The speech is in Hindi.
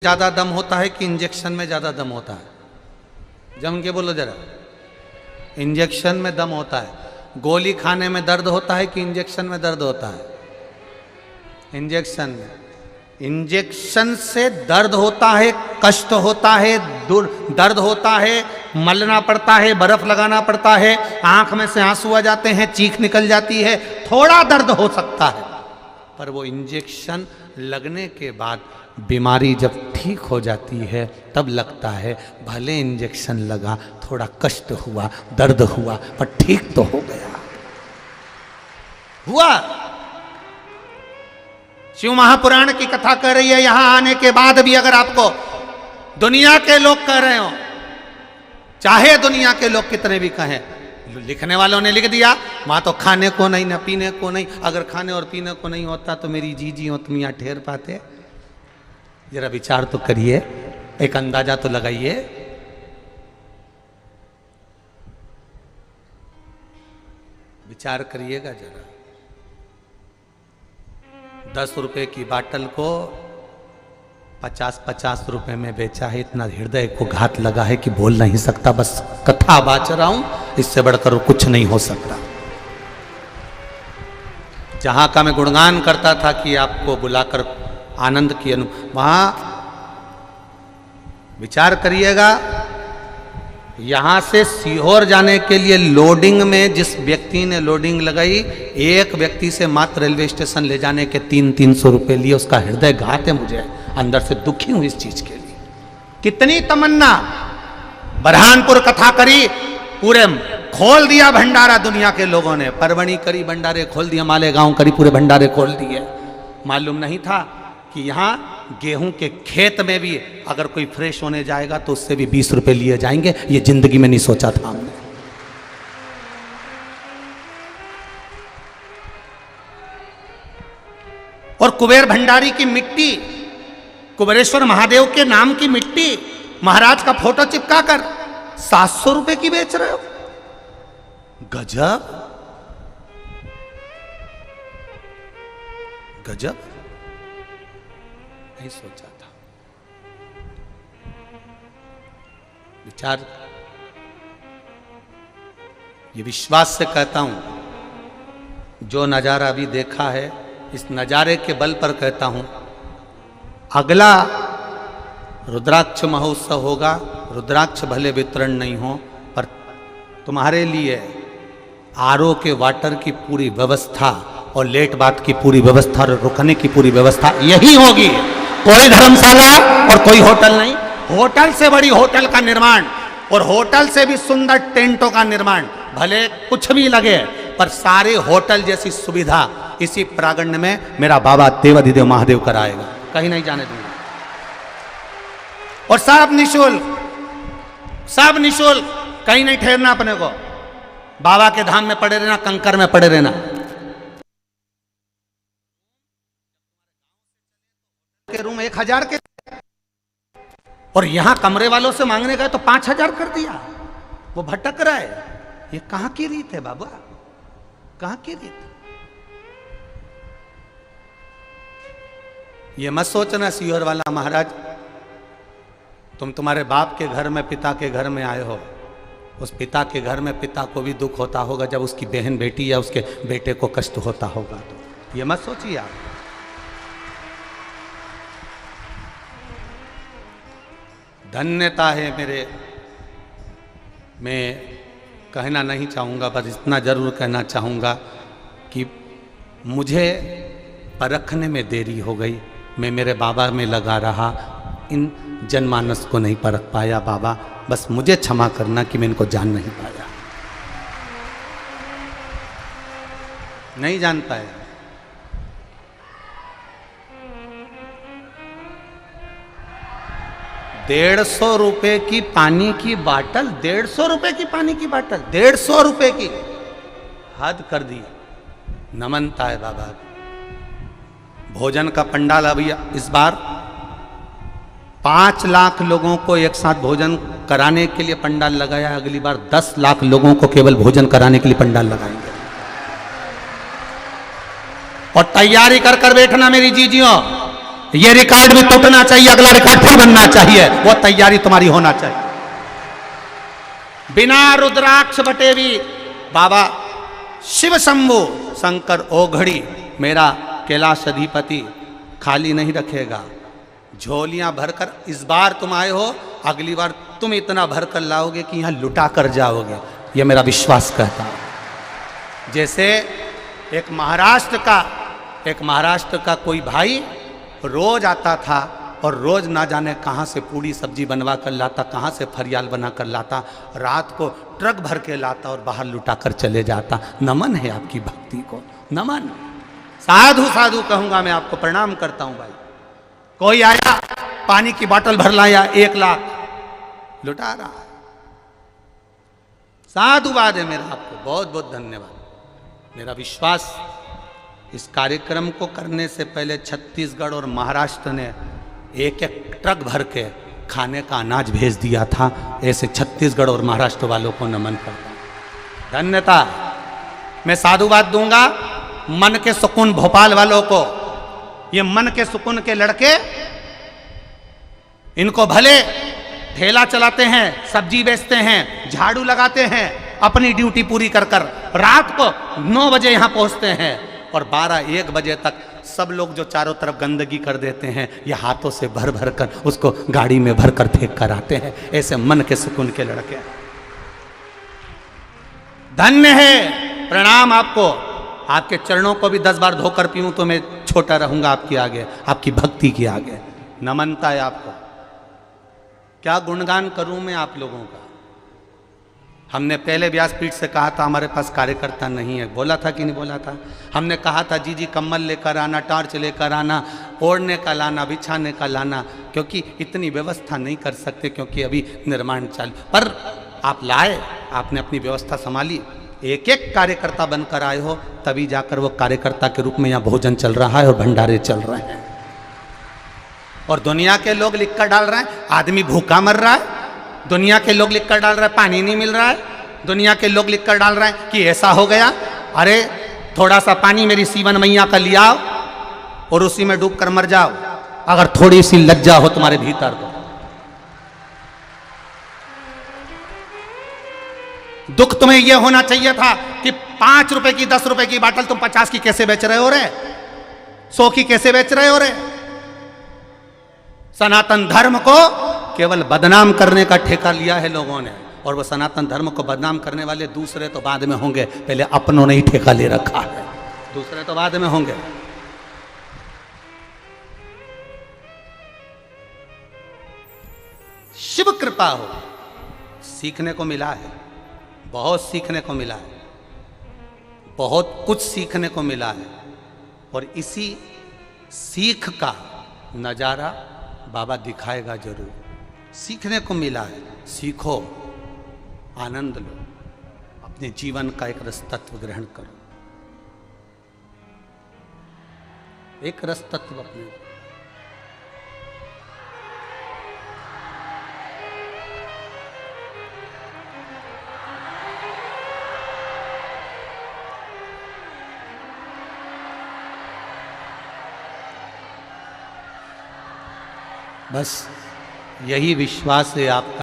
ज़्यादा दम होता है कि इंजेक्शन में ज़्यादा दम होता है? जम के बोलो जरा। इंजेक्शन में दम होता है। गोली खाने में दर्द होता है कि इंजेक्शन में दर्द होता है? इंजेक्शन में। इंजेक्शन से दर्द होता है, कष्ट होता है, दर्द होता है, मलना पड़ता है, बर्फ लगाना पड़ता है, आंख में से आंसू आ जाते हैं, चीख निकल जाती है, थोड़ा दर्द हो सकता है। पर वो इंजेक्शन लगने के बाद बीमारी जब ठीक हो जाती है तब लगता है भले इंजेक्शन लगा, थोड़ा कष्ट हुआ, दर्द हुआ, पर ठीक तो हो गया। हुआ। शिव महापुराण की कथा कह रही है, यहां आने के बाद भी अगर आपको दुनिया के लोग कह रहे हो, चाहे दुनिया के लोग कितने भी कहें, लिखने वालों ने लिख दिया वहां तो खाने को नहीं, न पीने को नहीं। अगर खाने और पीने को नहीं होता तो मेरी जीजी हो तुम यहां ठहर पाते? जरा विचार तो करिए, एक अंदाजा तो लगाइए। विचार करिएगा जरा। 10 रुपए की बाटल को 50-50 रुपए में बेचा है। इतना हृदय को घात लगा है कि बोल नहीं सकता। बस कथा बाच रहा हूं, इससे बढ़कर कुछ नहीं हो सकता। जहां का मैं गुणगान करता था कि आपको बुलाकर आनंद की वहां विचार करिएगा। यहां से सीहोर जाने के लिए लोडिंग में जिस व्यक्ति ने लोडिंग लगाई, एक व्यक्ति से मात्र रेलवे स्टेशन ले जाने के 300-300 रुपए लिए। उसका हृदय घात है, मुझे अंदर से दुखी हूं इस चीज के लिए। कितनी तमन्ना। बरहानपुर कथा करी, पूरे खोल दिया भंडारा दुनिया के लोगों ने। परवणी करी, भंडारे खोल दिया। मालेगांव करी, पूरे भंडारे खोल दिए। मालूम नहीं था कि यहां गेहूं के खेत में भी अगर कोई फ्रेश होने जाएगा तो उससे भी 20 रुपए लिए जाएंगे। ये जिंदगी में नहीं सोचा था हमने। और कुबेर भंडारी की मिट्टी, कुबेरेश्वर महादेव के नाम की मिट्टी, महाराज का फोटो चिपका कर 700 रुपए की बेच रहे हो। गजब गजब, नहीं सोचा था। विचार, ये विश्वास से कहता हूं, जो नजारा अभी देखा है इस नजारे के बल पर कहता हूं, अगला रुद्राक्ष महोत्सव होगा। रुद्राक्ष भले वितरण नहीं हो, पर तुम्हारे लिए आरओ के वाटर की पूरी व्यवस्था और लेट बात की पूरी व्यवस्था और रुकने की पूरी व्यवस्था यही होगी। कोई धर्मशाला और कोई होटल नहीं। होटल से बड़ी होटल का निर्माण और होटल से भी सुंदर टेंटों का निर्माण, भले कुछ भी लगे, पर सारे होटल जैसी सुविधा इसी प्रांगण में मेरा बाबा देवाधिदेव महादेव कराएगा। कहीं नहीं जाने दूंगा। और सब निःशुल्क, सब निःशुल्क। कहीं नहीं ठहरना अपने को। बाबा के धाम में पड़े रहना, कंकर में पड़े रहना। के रूम 1000 के, और यहां कमरे वालों से मांगने गए तो 5000 कर दिया। वो भटक रहा है। ये कहां की रीत है बाबा, कहां की रीत? ये मत सोचना सीहोर वाला महाराज, तुम्हारे बाप के घर में, पिता के घर में आए हो। उस पिता के घर में पिता को भी दुख होता होगा जब उसकी बहन बेटी या उसके बेटे को कष्ट होता होगा। तो ये मत सोचिए आप। धन्यता है मेरे, मैं कहना नहीं चाहूँगा, बस इतना जरूर कहना चाहूँगा कि मुझे परखने में देरी हो गई। मैं मेरे बाबा में लगा रहा, इन जनमानस को नहीं परख पाया। बाबा बस मुझे क्षमा करना कि मैं इनको जान नहीं पाया, नहीं जान पाया। ₹150 की पानी की बाटल, 150 रुपए की पानी की बाटल, 150 रुपए की। हद कर दी। नमनता है बाबा। भोजन का पंडाल अभी इस बार 5 लाख लोगों को एक साथ भोजन कराने के लिए पंडाल लगाया। अगली बार 10 लाख लोगों को केवल भोजन कराने के लिए पंडाल लगाएंगे। और तैयारी कर कर बैठना मेरी जीजियों, ये रिकॉर्ड भी टूटना चाहिए, अगला रिकॉर्ड फिर बनना चाहिए, वो तैयारी तुम्हारी होना चाहिए। बिना रुद्राक्ष बटे भी बाबा शिव शंभु शंकर ओघड़ी मेरा कैलाश अधिपति खाली नहीं रखेगा। झोलियां भरकर इस बार तुम आए हो, अगली बार तुम इतना भरकर लाओगे कि यहां लुटा कर जाओगे, यह मेरा विश्वास कहता है। जैसे एक महाराष्ट्र का कोई भाई रोज आता था और रोज ना जाने कहाँ से पूड़ी सब्जी बनवा कर लाता, कहाँ से फरियाल बना कर लाता, रात को ट्रक भर के लाता और बाहर लुटा कर चले जाता। नमन है आपकी भक्ति को, नमन। साधु साधु कहूंगा मैं आपको, प्रणाम करता हूं भाई। कोई आया पानी की बोतल भर लाया, 1 लाख लुटा रहा है। साधुवाद है मेरा, आपको बहुत बहुत धन्यवाद। मेरा विश्वास, इस कार्यक्रम को करने से पहले छत्तीसगढ़ और महाराष्ट्र ने एक ट्रक भर के खाने का अनाज भेज दिया था। ऐसे छत्तीसगढ़ और महाराष्ट्र वालों को नमन करता हूं, धन्यता। मैं साधुवाद दूंगा मन के सुकून भोपाल वालों को। ये मन के सुकून के लड़के, इनको भले ठेला चलाते हैं, सब्जी बेचते हैं, झाड़ू लगाते हैं, अपनी ड्यूटी पूरी कर कर रात को 9 बजे यहां पहुंचते हैं और 12-1 बजे तक सब लोग जो चारों तरफ गंदगी कर देते हैं, ये हाथों से भर भर कर उसको गाड़ी में भर कर फेंक कर आते हैं। ऐसे मन के सुकून के लड़के, धन्य है। प्रणाम आपको। आपके चरणों को भी 10 बार धोकर पीऊं तो मैं छोटा रहूंगा आपके आगे, आपकी भक्ति के आगे। नमनता है आपको। क्या गुणगान करूं मैं आप लोगों का। हमने पहले व्यासपीठ से कहा था हमारे पास कार्यकर्ता नहीं है, बोला था कि नहीं बोला था। हमने कहा था जी कम्बल लेकर आना, टॉर्च लेकर आना, ओढ़ने का लाना, बिछाने का लाना, क्योंकि इतनी व्यवस्था नहीं कर सकते, क्योंकि अभी निर्माण चालू। पर आप लाए, आपने अपनी व्यवस्था संभाली, एक एक कार्यकर्ता बनकर आए हो, तभी जाकर वो कार्यकर्ता के रूप में यहाँ भोजन चल रहा है और भंडारे चल रहे हैं। और दुनिया के लोग लिखकर डाल रहे हैं आदमी भूखा मर रहा है, दुनिया के लोग लिखकर डाल रहे हैं पानी नहीं मिल रहा है, दुनिया के लोग लिखकर डाल रहे हैं कि ऐसा हो गया। अरे थोड़ा सा पानी मेरी सीवन मैया का लिया और उसी में डूब कर मर जाओ, अगर थोड़ी सी लज्जा हो तुम्हारे भीतर तो। दुख तुम्हें यह होना चाहिए था कि 5 रुपए की 10 रुपए की बाटल तुम 50 की कैसे बेच रहे हो रे, 100 की कैसे बेच रहे हो रे। सनातन धर्म को केवल बदनाम करने का ठेका लिया है लोगों ने, और वो सनातन धर्म को बदनाम करने वाले दूसरे तो बाद में होंगे, पहले अपनों ने ही ठेका ले रखा है, दूसरे तो बाद में होंगे। शिव कृपा हो, सीखने को मिला है, बहुत सीखने को मिला है, बहुत कुछ सीखने को मिला है। और इसी सीख का नजारा बाबा दिखाएगा जरूर। सीखने को मिला है, सीखो, आनंद लो, अपने जीवन का एक रस तत्व ग्रहण करो, एक रस तत्व अपने। बस यही विश्वास है आपका।